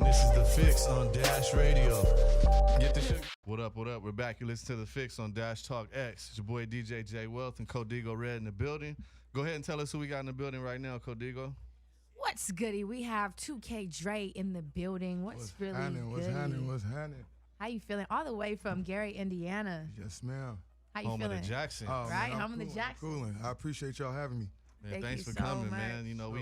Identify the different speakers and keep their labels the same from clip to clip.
Speaker 1: This is the Fixxx on Dash Radio. Get the shit. What up, what up? We're back. You listen to the Fixxx on Dash Talk X. It's your boy DJ J Wealth and Codigo Red in the building. Go ahead and tell us who we got in the building right now, Codigo.
Speaker 2: What's goody? We have 2K Drae in the building. What's really
Speaker 3: happening? What's happening?
Speaker 2: How you feeling? All the way from Gary, Indiana.
Speaker 3: Yes, ma'am.
Speaker 2: How you
Speaker 1: Home
Speaker 2: feeling?
Speaker 1: of the Jackson.
Speaker 3: Oh,
Speaker 2: Right,
Speaker 3: man,
Speaker 2: home of the Jackson.
Speaker 3: Cooling. I appreciate y'all having me.
Speaker 1: Man,
Speaker 2: Thank
Speaker 1: thanks
Speaker 2: you
Speaker 1: for
Speaker 2: so
Speaker 1: coming,
Speaker 2: much.
Speaker 1: man. You know,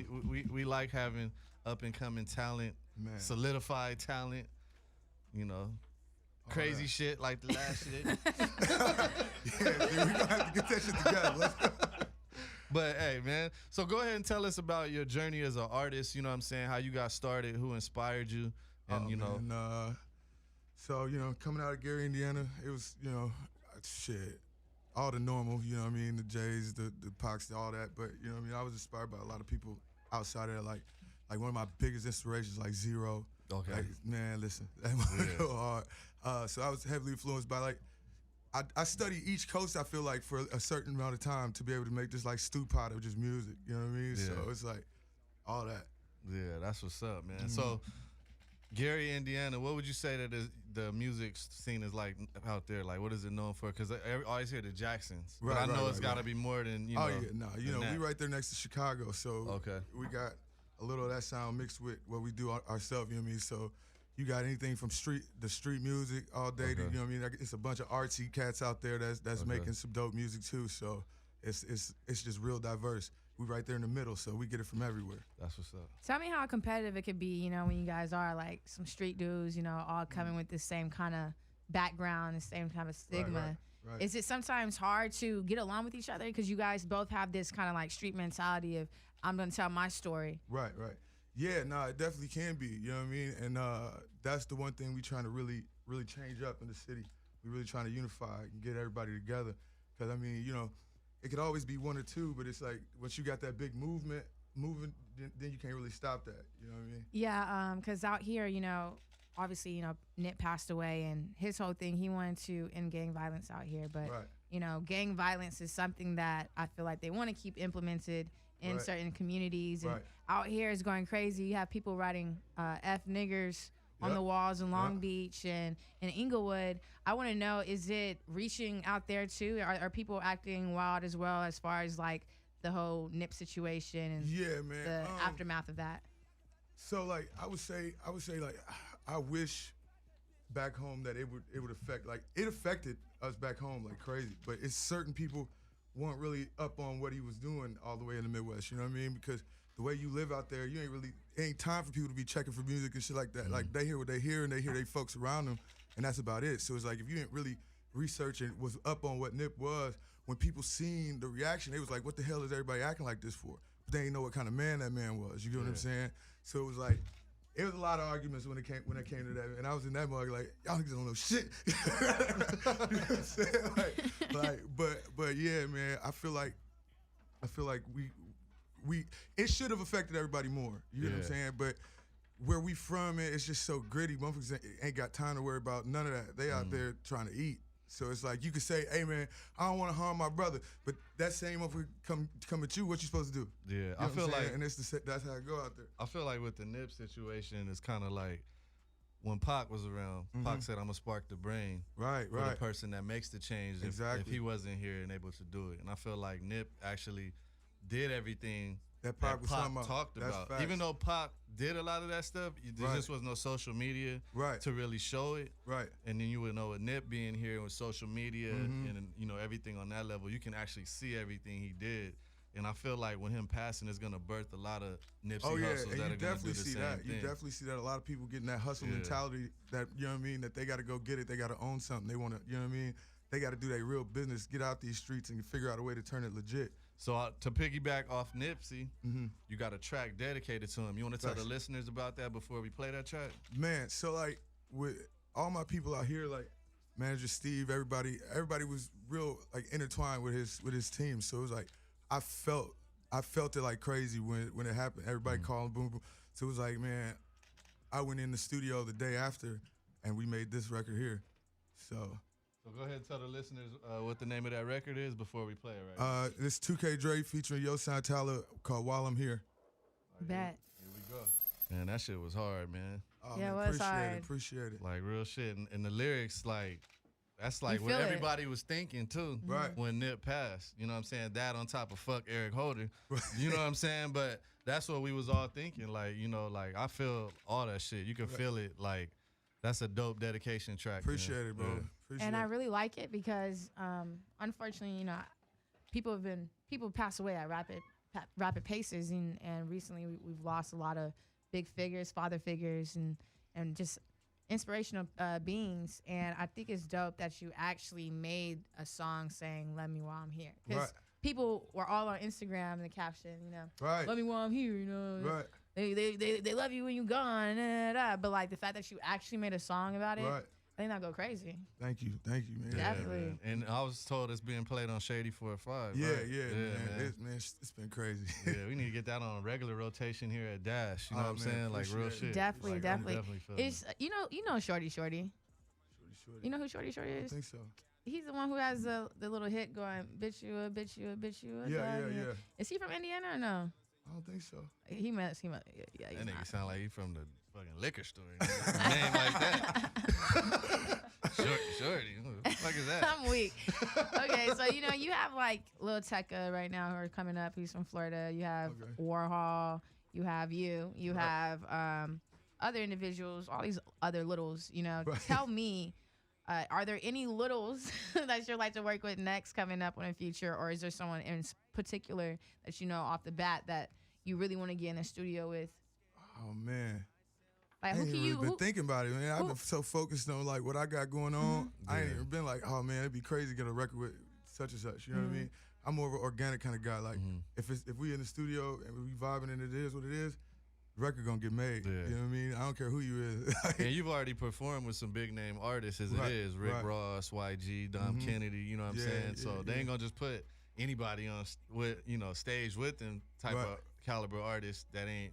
Speaker 1: we like having up and coming talent,
Speaker 3: Man.
Speaker 1: solidified talent. You know, crazy shit like the last shit.
Speaker 3: Yeah, dude, we gonna have to get that shit together. Let's go.
Speaker 1: But hey, man. So go ahead and tell us about your journey as an artist. You know what I'm saying? How you got started? Who inspired you? And you know,
Speaker 3: man, so coming out of Gary, Indiana, it was shit, all the normal. You know what I mean? The Jays, the Pox, all that. But you know what I mean? I was inspired by a lot of people outside of that. Like one of my biggest inspirations, like Zero.
Speaker 1: Okay.
Speaker 3: Like, man, listen, that might go hard. So I was heavily influenced by like. I study each coast, I feel like, for a certain amount of time to be able to make this like stew pot of just music. You know what I mean?
Speaker 1: Yeah.
Speaker 3: So it's like all that.
Speaker 1: yeah, that's what's up, man. So Gary, Indiana, what would you say that the music scene is like out there? Like, what is it known for? Because I always hear the Jacksons, but I know it's got to be more than
Speaker 3: Oh yeah, no, we right there next to Chicago, so
Speaker 1: Okay.
Speaker 3: we got a little of that sound mixed with what we do ourselves. You know what I mean? So you got anything from the street music all day. To,
Speaker 1: Okay.
Speaker 3: you know what I mean? It's a bunch of artsy cats out there that's
Speaker 1: Okay.
Speaker 3: making some dope music too. So it's just real diverse. We right there in the middle, so we get it from everywhere.
Speaker 1: That's what's up.
Speaker 2: Tell me how competitive it could be, when you guys are like some street dudes, all coming with the same kind of background, the same kind of stigma.
Speaker 3: Right.
Speaker 2: Is it sometimes hard to get along with each other because you guys both have this kind of like street mentality of I'm going to tell my story?
Speaker 3: Right. Yeah, no, it definitely can be. You know what I mean? And that's the one thing we trying to really, really change up in the city. We really trying to unify and get everybody together. Because I mean, it could always be one or two, but it's like once you got that big moving, then you can't really stop that. You know what I mean?
Speaker 2: Yeah, because out here, obviously, Nip passed away, and his whole thing, he wanted to end gang violence out here. But,
Speaker 3: Right.
Speaker 2: Gang violence is something that I feel like they want to keep implemented in
Speaker 3: Right.
Speaker 2: certain communities. And
Speaker 3: Right.
Speaker 2: out here is going crazy. You have people writing F niggers on
Speaker 3: Yep.
Speaker 2: the walls in Long
Speaker 3: Yep.
Speaker 2: Beach and in Inglewood. I want to know, is it reaching out there too? Are people acting wild as well as far as like the whole Nip situation and
Speaker 3: Yeah, man.
Speaker 2: the aftermath of that?
Speaker 3: So like I would say like I wish back home that it would affect, like it affected us back home like crazy, but it's certain people weren't really up on what he was doing all the way in the Midwest. You know what I mean? Because the way you live out there, it ain't time for people to be checking for music and shit like that. Like they hear what they hear and they hear they folks around them, and that's about it. So it's like if you didn't really research and was up on what Nip was, when people seen the reaction, they was like, what the hell is everybody acting like this for? But they didn't know what kind of man that man was. You get what I'm saying? So it was like, it was a lot of arguments when it came to that, and I was in that mug like, y'all niggas don't know shit. You know what I'm saying? But yeah, man, I feel like we it should have affected everybody more. You know what I'm saying? But where we from, it's just so gritty. Motherfuckers ain't got time to worry about none of that. They out there trying to eat. So it's like you could say, hey man, I don't want to harm my brother, but that same motherfucker come at you, what you supposed to do?
Speaker 1: Yeah,
Speaker 3: You know
Speaker 1: I
Speaker 3: what
Speaker 1: feel
Speaker 3: I'm saying?
Speaker 1: like,
Speaker 3: and that's how it go out there.
Speaker 1: I feel like with the Nip situation, it's kind of like when Pac was around. Pac said, "I'm gonna spark the brain."
Speaker 3: Right.
Speaker 1: For the person that makes the change.
Speaker 3: Exactly.
Speaker 1: If he wasn't here and able to do it, and I feel like Nip actually did everything
Speaker 3: That Pac was talking about.
Speaker 1: talked
Speaker 3: That's
Speaker 1: about.
Speaker 3: facts.
Speaker 1: Even though Pac did a lot of that stuff, there
Speaker 3: Right.
Speaker 1: just was no social media
Speaker 3: Right.
Speaker 1: to really show it.
Speaker 3: Right.
Speaker 1: And then you would know with Nip being here with social media and everything on that level, you can actually see everything he did. And I feel like with him passing, it's gonna birth a lot of Nipsey
Speaker 3: Oh yeah,
Speaker 1: hustles
Speaker 3: and
Speaker 1: that
Speaker 3: you
Speaker 1: are gonna do
Speaker 3: definitely
Speaker 1: the
Speaker 3: see
Speaker 1: same
Speaker 3: that.
Speaker 1: thing.
Speaker 3: You definitely see that. A lot of people getting that hustle mentality that, you know what I mean, that they got to go get it. They got to own something. They want to, you know what I mean? They got to do their real business, get out these streets and figure out a way to turn it legit.
Speaker 1: So to piggyback off Nipsey, you got a track dedicated to him. You want to tell the listeners about that before we play that track?
Speaker 3: Man, so like with all my people out here, like Manager Steve, everybody was real like intertwined with his team. So it was like I felt it like crazy when it happened. Everybody calling boom boom. So it was like, man, I went in the studio the day after and we made this record here. So
Speaker 1: go ahead and tell the listeners what the name of that record is before we play it right now.
Speaker 3: This 2K Drae featuring Yo Tyler called While I'm Here.
Speaker 2: Bet.
Speaker 1: Here we go. Man, that shit was hard, man.
Speaker 3: Oh,
Speaker 2: Yeah,
Speaker 3: man,
Speaker 2: it was hard.
Speaker 3: Appreciate it.
Speaker 1: Like real shit, and the lyrics like. That's like
Speaker 2: You
Speaker 1: what
Speaker 2: feel it.
Speaker 1: everybody was thinking too
Speaker 3: Right.
Speaker 1: when Nip passed. You know what I'm saying? That on top of fuck Eric Holder. You know what I'm saying? But that's what we was all thinking. Like, you know, like I feel all that shit. You can feel it. Like that's a dope dedication track.
Speaker 3: Appreciate it, bro.
Speaker 1: Yeah.
Speaker 3: Appreciate
Speaker 2: And I
Speaker 3: it.
Speaker 2: really like it because, unfortunately, you know, people pass away at rapid paces, and recently we've lost a lot of big figures, father figures, and just inspirational beings. And I think it's dope that you actually made a song saying "Love me while I'm here," because
Speaker 3: Right.
Speaker 2: people were all on Instagram in the caption, you know,
Speaker 3: Right.
Speaker 2: "Love me while I'm here," you know,
Speaker 3: Right.
Speaker 2: they love you when you're gone, but like the fact that you actually made a song about it,
Speaker 3: Right.
Speaker 2: I think that'll go crazy.
Speaker 3: Thank you, man.
Speaker 1: Yeah,
Speaker 2: Definitely.
Speaker 1: man. And I was told it's being played on Shady 405.
Speaker 3: Yeah,
Speaker 1: right?
Speaker 3: yeah, man. It's been crazy.
Speaker 1: Yeah, we need to get that on a regular rotation here at Dash. You know
Speaker 3: Oh,
Speaker 1: what I'm
Speaker 3: man,
Speaker 1: saying? Like real
Speaker 3: appreciate it.
Speaker 1: shit.
Speaker 2: Definitely,
Speaker 1: Like,
Speaker 2: definitely.
Speaker 1: I'm definitely feeling
Speaker 2: It's you know Shorty.
Speaker 3: Shorty.
Speaker 2: You know who Shorty
Speaker 3: I
Speaker 2: is?
Speaker 3: think so.
Speaker 2: He's the one who has the little hit going, "Bitch you a, bitch you a, bitch you a."
Speaker 3: Yeah.
Speaker 2: Is he from Indiana or no?
Speaker 3: I don't think so.
Speaker 2: He must. Yeah, he's
Speaker 1: that nigga
Speaker 2: not.
Speaker 1: sound like he from the fucking liquor store. Name like that. Shorty. Who the fuck is that?
Speaker 2: I'm weak. Okay, so you know you have like Lil Tecca right now who are coming up. He's from Florida. You have
Speaker 3: Okay.
Speaker 2: Warhol. You have you. You
Speaker 3: Right.
Speaker 2: have other individuals. All these other littles. You know,
Speaker 3: Right.
Speaker 2: tell me. Are there any littles that you'd like to work with next coming up in the future, or is there someone in particular that you know off the bat that you really want to get in the studio with?
Speaker 3: Oh man.
Speaker 2: Like
Speaker 3: I
Speaker 2: who
Speaker 3: ain't
Speaker 2: can
Speaker 3: really
Speaker 2: you?
Speaker 3: been
Speaker 2: Who,
Speaker 3: thinking about it, man. I've been so focused on like what I got going on. I ain't
Speaker 1: Yeah.
Speaker 3: even been like, oh man, it'd be crazy to get a record with such and such. You know what I mean? I'm more of an organic kind of guy. Like if we in the studio and we vibing and it is what it is, the record gonna get made.
Speaker 1: Yeah.
Speaker 3: You know what I mean? I don't care who you is.
Speaker 1: And you've already performed with some big name artists as
Speaker 3: Right,
Speaker 1: it is. Rick
Speaker 3: right.
Speaker 1: Ross, YG, Dom Kennedy, you know what I'm
Speaker 3: Yeah,
Speaker 1: saying? So
Speaker 3: yeah,
Speaker 1: they
Speaker 3: yeah.
Speaker 1: ain't gonna just put anybody on with stage with them type
Speaker 3: Right.
Speaker 1: of caliber artists that ain't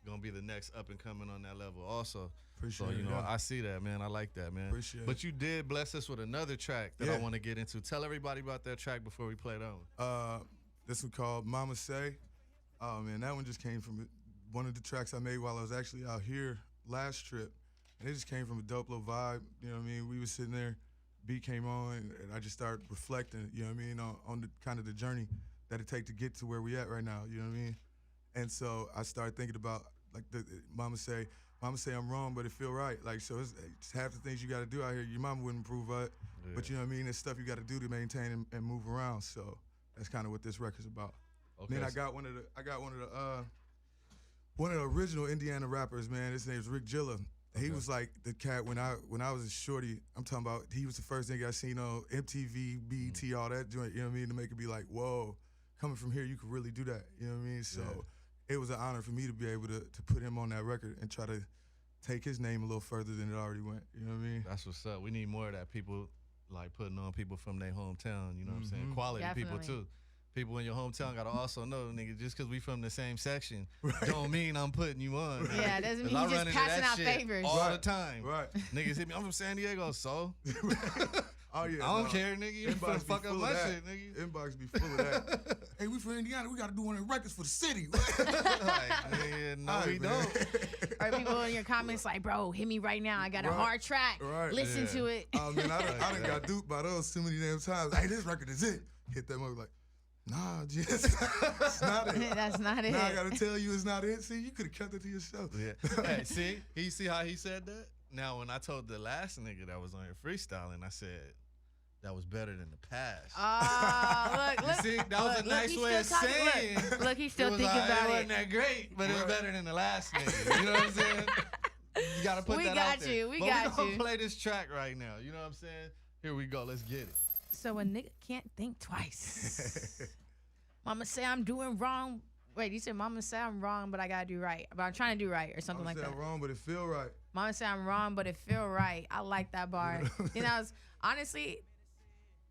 Speaker 1: gonna be the next up and coming on that level also.
Speaker 3: Appreciate
Speaker 1: So,
Speaker 3: it.
Speaker 1: you know,
Speaker 3: yeah.
Speaker 1: I see that, man. I like that, man.
Speaker 3: Appreciate
Speaker 1: But
Speaker 3: it.
Speaker 1: you did bless us with another track that I
Speaker 3: Yeah.
Speaker 1: want to get into. Tell everybody about that track before we play that one.
Speaker 3: This one called Mama Say. Oh man, that one just came from one of the tracks I made while I was actually out here last trip. And it just came from a dope little vibe. You know what I mean? We was sitting there, beat came on, and I just started reflecting, you know what I mean, on the kind of the journey that it take to get to where we at right now, you know what I mean? And so I started thinking about like the Mama say I'm wrong, but it feel right. Like, so it's half the things you got to do out here. Your mama wouldn't approve of it, but you know what I mean? It's stuff you got to do to maintain and move around. So that's kind of what this record's about.
Speaker 1: Okay.
Speaker 3: Then I got one of the original Indiana rappers, man. His name's Rick Gilla. He was like the cat when I was a shorty. I'm talking about he was the first thing I seen on MTV, BET, all that joint. You know what I mean? To make it be like, whoa, coming from here, you could really do that. You know what I mean? So it was an honor for me to be able to put him on that record and try to take his name a little further than it already went. You know what I mean?
Speaker 1: That's what's up. We need more of that. People like putting on people from their hometown. You know what I'm saying? Quality people
Speaker 2: Definitely.
Speaker 1: too. People in your hometown gotta also know, nigga. Just because we from the same section, don't mean I'm putting you on.
Speaker 2: Yeah, it doesn't
Speaker 1: 'Cause
Speaker 2: mean
Speaker 1: I
Speaker 2: you just
Speaker 1: run into
Speaker 2: passing
Speaker 1: that
Speaker 2: out
Speaker 1: shit
Speaker 2: favors.
Speaker 1: all the
Speaker 3: Right,
Speaker 1: time.
Speaker 3: right.
Speaker 1: Niggas hit me. I'm from San Diego, so
Speaker 3: Oh yeah.
Speaker 1: I don't care, nigga. You finna
Speaker 3: Inbox be
Speaker 1: fuck up
Speaker 3: full
Speaker 1: my
Speaker 3: of that.
Speaker 1: shit, nigga.
Speaker 3: Inbox be full of that. Hey, we from Indiana. We got to do one of the records for the city.
Speaker 1: Like, nigga, no,
Speaker 3: All
Speaker 1: we
Speaker 3: right, man.
Speaker 1: don't.
Speaker 2: Or people in your comments like, bro, hit me right now. I got a
Speaker 3: Right,
Speaker 2: hard track.
Speaker 3: right.
Speaker 2: Listen
Speaker 1: Yeah.
Speaker 2: to it.
Speaker 3: Oh man, I done got duped by those too many damn times. Hey, this record is it. Hit that mother like, nah, just it's not it.
Speaker 2: That's not it.
Speaker 3: Now I gotta tell you it's not it. See, you could have kept it to yourself.
Speaker 1: Yeah. Hey, see how he said that? Now, when I told the last nigga that was on here freestyling, I said that was better than the past.
Speaker 2: Look, look.
Speaker 1: See, that was a nice
Speaker 2: he's
Speaker 1: way of
Speaker 2: still talking-
Speaker 1: saying.
Speaker 2: Look, he's still
Speaker 1: it was
Speaker 2: thinking
Speaker 1: like,
Speaker 2: about
Speaker 1: it
Speaker 2: it.
Speaker 1: wasn't that great, but it was better than the last nigga. You know what I'm saying? You gotta put
Speaker 2: We
Speaker 1: that
Speaker 2: got
Speaker 1: out there.
Speaker 2: you, we
Speaker 1: But
Speaker 2: got
Speaker 1: we gonna
Speaker 2: you.
Speaker 1: play this track right now. You know what I'm saying? Here we go. Let's get it.
Speaker 2: So a nigga can't think twice. Mama say I'm doing wrong. Wait, you said mama say I'm wrong, but I gotta do right. But I'm trying to do right or something like that.
Speaker 3: I'm wrong, but it feel right.
Speaker 2: Mama say I'm wrong, but it feel right. I like that bar. You know, it's, honestly,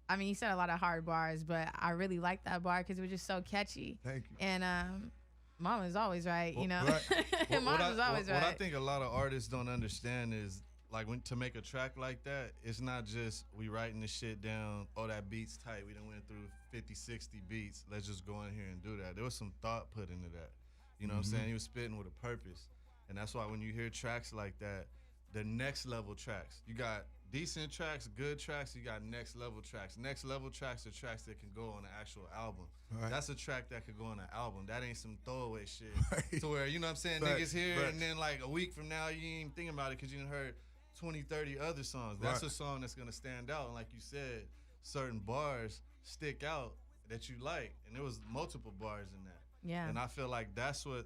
Speaker 2: I mean, you said a lot of hard bars, but I really like that bar because it was just so catchy.
Speaker 3: Thank you.
Speaker 2: And Mama's always right, you know.
Speaker 3: right.
Speaker 2: Mama's always right.
Speaker 1: What I think a lot of artists don't understand is like when to make a track like that, it's not just we writing the shit down, oh that beat's tight, we done went through 50, 60 beats, let's just go in here and do that. There was some thought put into that. You know what I'm saying? He was spitting with a purpose. And that's why when you hear tracks like that, the next level tracks, you got decent tracks, good tracks, you got next level tracks. Next level tracks are tracks that can go on an actual album.
Speaker 3: Right.
Speaker 1: That's a track that could go on an album. That ain't some throwaway shit.
Speaker 3: Right.
Speaker 1: To where, you know what I'm saying,
Speaker 3: Facts,
Speaker 1: niggas here,
Speaker 3: facts.
Speaker 1: and then like a week from now, you ain't even thinking about it because you done heard 20, 30 other songs. That's
Speaker 3: Right.
Speaker 1: a song that's going to stand out. And like you said, certain bars stick out that you like. And there was multiple bars in that.
Speaker 2: Yeah.
Speaker 1: And I feel like that's what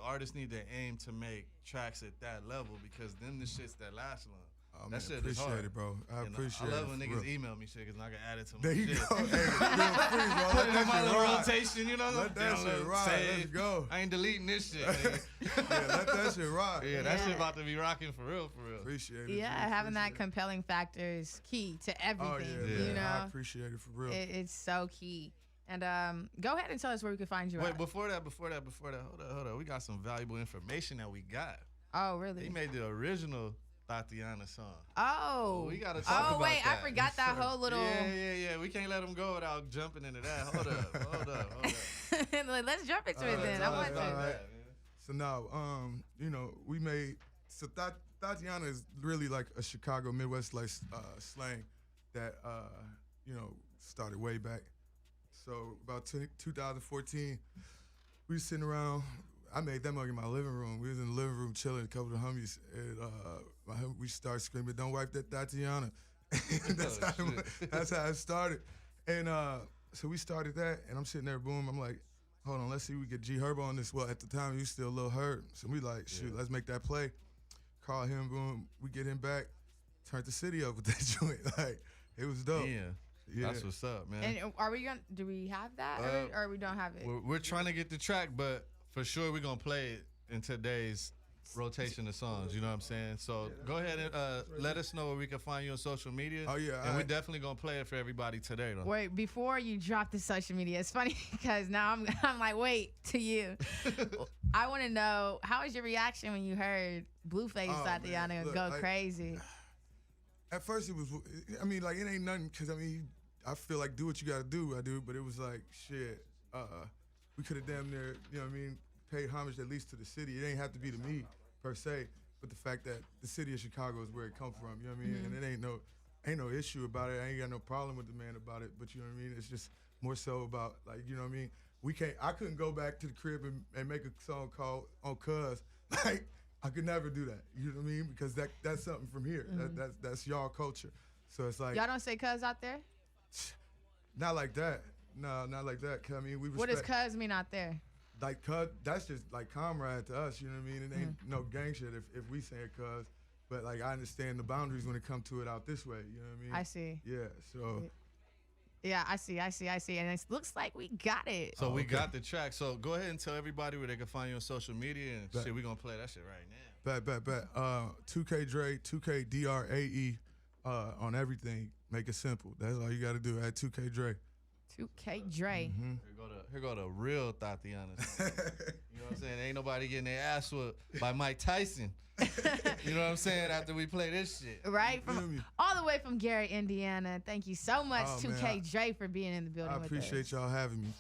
Speaker 1: artists need to aim to make tracks at that level, because then the shits that last long.
Speaker 3: Oh,
Speaker 1: That
Speaker 3: man,
Speaker 1: shit is
Speaker 3: appreciate
Speaker 1: hard.
Speaker 3: it, bro. I appreciate it.
Speaker 1: I love when
Speaker 3: for
Speaker 1: niggas
Speaker 3: real.
Speaker 1: email me shit, because I can add it to my
Speaker 3: There you
Speaker 1: shit.
Speaker 3: go. Hey, feel free, bro.
Speaker 1: Put
Speaker 3: Let
Speaker 1: it in
Speaker 3: that
Speaker 1: my
Speaker 3: shit
Speaker 1: little
Speaker 3: ride.
Speaker 1: rotation, you know what I'm
Speaker 3: Let that shit ride. Let's go.
Speaker 1: I ain't deleting this shit. nigga.
Speaker 3: Yeah, let that shit ride.
Speaker 1: Yeah, that
Speaker 2: Yeah.
Speaker 1: shit about to be rocking for real, for real.
Speaker 3: Appreciate it.
Speaker 2: Yeah,
Speaker 3: G.
Speaker 2: having that
Speaker 3: Appreciate it.
Speaker 2: compelling factor is key to everything.
Speaker 3: Oh, yeah,
Speaker 1: Yeah.
Speaker 2: You
Speaker 3: man. I
Speaker 2: know,
Speaker 3: appreciate it for real.
Speaker 2: it's so key. And go ahead and tell us where we can find you.
Speaker 1: Wait,
Speaker 2: at.
Speaker 1: before that, hold up. We got some valuable information that we got.
Speaker 2: Oh,
Speaker 1: He
Speaker 2: really?
Speaker 1: made the original Thotiana song.
Speaker 2: Oh.
Speaker 1: We gotta talk
Speaker 2: Oh,
Speaker 1: about
Speaker 2: wait, I
Speaker 1: that.
Speaker 2: forgot that whole little.
Speaker 1: Yeah. We can't let him go without jumping into that. Hold up.
Speaker 2: Like, let's jump into it
Speaker 3: Alright,
Speaker 2: then. I
Speaker 3: alright,
Speaker 2: want to.
Speaker 3: alright. So now, you know, we made Thotiana is really like a Chicago Midwest like slang that you know, started way back. So about 2014, we was sitting around. I made that mug in my living room. We was in the living room chilling, a couple of homies, and we started screaming, "Don't wipe that Thotiana." That's how it started. And so we started that, and I'm sitting there, boom. I'm like, hold on, let's see if we get G Herbo on this. Well, at the time, he was still a little hurt. So we like, shoot, let's make that play. Call him, boom. We get him back. Turned the city up with that joint. Like, it was dope.
Speaker 1: Yeah, that's what's up, man.
Speaker 2: And are we gonna? Do we have that, or we don't have it?
Speaker 1: We're trying to get the track, but for sure we're gonna play it in today's rotation of songs. You know what I'm saying? So go ahead and let us know where we can find you on social media.
Speaker 3: Oh, yeah,
Speaker 1: and we're definitely gonna play it for everybody today, though.
Speaker 2: Wait, before you drop the social media, it's funny because now I'm like, wait, to you. I want to know, how was your reaction when you heard Blueface
Speaker 3: Oh,
Speaker 2: Thotiana
Speaker 3: man, look,
Speaker 2: go
Speaker 3: like,
Speaker 2: crazy?
Speaker 3: At first, it was, I mean, like, it ain't nothing, because, I mean, I feel like do what you got to do, I do, but it was like, shit, we could have damn near, you know what I mean, paid homage at least to the city. It ain't have to be to me, per se, but the fact that the city of Chicago is where it come from, you know what I mean? And it ain't no issue about it. I ain't got no problem with the man about it, but you know what I mean? It's just more so about, like, you know what I mean? I couldn't go back to the crib and make a song called On Cuz. Like, I could never do that. You know what I mean? Because that's something from here. That's y'all culture. So it's like,
Speaker 2: Y'all don't say cuz out there?
Speaker 3: not like that. No, not like that. 'Cause I mean, we respect.
Speaker 2: What does cuz mean out there?
Speaker 3: Like, cuz, that's just like comrade to us. You know what I mean? It ain't no gang shit if we say it cuz. But like, I understand the boundaries when it come to it out this way. You know what I mean?
Speaker 2: I see.
Speaker 3: Yeah. So.
Speaker 2: Yeah, I see. And it looks like we got it.
Speaker 1: So we
Speaker 3: okay.
Speaker 1: got the track. So go ahead and tell everybody where they can find you on social media, and shit, we gonna play that shit right now.
Speaker 3: Bet. 2K Drae, 2K Drae, on everything. Make it simple. That's all you got to do. Add 2K Drae.
Speaker 2: 2K Drae.
Speaker 1: Here go the real Thotiana. You know what I'm saying? Ain't nobody getting their ass whooped by Mike Tyson. You know what I'm saying? After we play this shit.
Speaker 2: Right?
Speaker 3: feel me?
Speaker 2: From all the way from Gary, Indiana. Thank you so much,
Speaker 3: Oh,
Speaker 2: 2K
Speaker 3: man,
Speaker 2: Drae, for being in the building
Speaker 3: I
Speaker 2: with us.
Speaker 3: appreciate y'all having me.